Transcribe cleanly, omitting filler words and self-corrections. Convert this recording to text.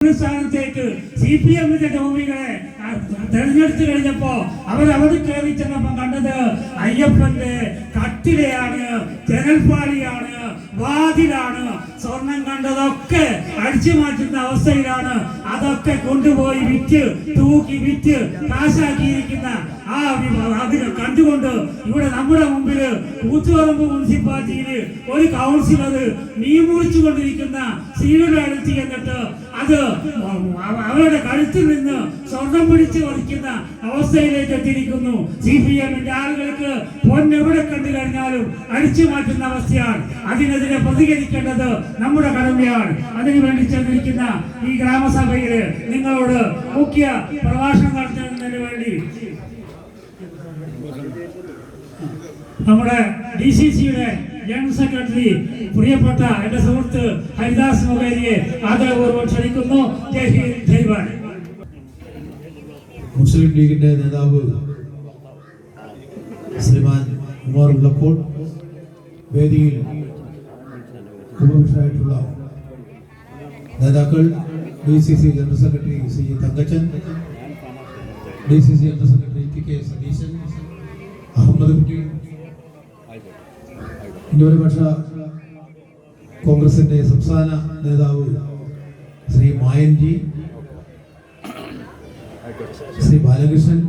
സ്ഥാനത്തേക്ക് CPM-ന്റെ നോമികളെ തെരഞ്ഞെടുത്തു കഴിഞ്ഞപ്പോ അവർ അവധി കയറി ചെന്നപ്പോ കണ്ടത് അയ്യപ്പന്റെ കട്ടിലയാണ്, ജനൽപ്പാളിയാണ്, വാതിലാണ്. സ്വർണം കണ്ടതൊക്കെ അടിച്ചു മാറ്റുന്ന അവസ്ഥയിലാണ്. അതൊക്കെ കൊണ്ടുപോയി വിറ്റ് തൂക്കി വിറ്റ് കാശാക്കിയിരിക്കുന്ന അതിനെ കണ്ടുകൊണ്ട് ഇവിടെ നമ്മുടെ മുമ്പില് കൂത്തുപറമ്പ് മുനിസിപ്പാലിറ്റിയില് ഒരു കൗൺസിലർ മീൻ മുറിച്ചു കൊണ്ടിരിക്കുന്ന സീയുടെ അടുത്ത് എന്നിട്ട് അത് അവരുടെ കഴുത്തിൽ നിന്ന് സ്വർണം പിടിച്ചു പറിക്കുന്ന അവസ്ഥയിലേക്ക് എത്തിയിരിക്കുന്നു. CPM-ന്റെ ആളുകൾക്ക് പൊന്നെവിടെ കണ്ടു കഴിഞ്ഞാലും അടിച്ചു മാറ്റുന്ന അവസ്ഥയാണ്. അതിനെതിരെ പ്രതികരിക്കേണ്ടത് നമ്മുടെ കടമയാണ്. അതിനുവേണ്ടി ചേർന്നിരിക്കുന്ന ഈ ഗ്രാമസഭയില് നിങ്ങളോട് മുഖ്യ പ്രഭാഷണം നടത്തുന്നതിന് വേണ്ടി നമ്മുടെ DCC-യുടെ ജനറൽ സെക്രട്ടറി പ്രിയപ്പെട്ട എന്റെ സുഹൃത്ത് ഹരിദാസ് മൊബേലിയെ ആദരപൂർവ്വം ക്ഷണിക്കുന്നു. ജയ് ഹിന്ദ്, ജയ് ഭാരത്. മുസ്ലിം ലീഗിന്റെ നേതാവ് ശ്രീമാൻ ഉമർ ഉള്ളപ്പോൾ വേദിയിൽ ഉപവിഷ്ടരായിട്ടുള്ള നേതാക്കൾ DCC general secretary Shri Thankachan, DCC general secretary PK Satheesan, Ahammed Kutty, ന്യൂനപക്ഷ കോൺഗ്രസിന്റെ സംസ്ഥാന നേതാവ് ശ്രീ മായൻജി, ശ്രീ ബാലകൃഷ്ണൻ,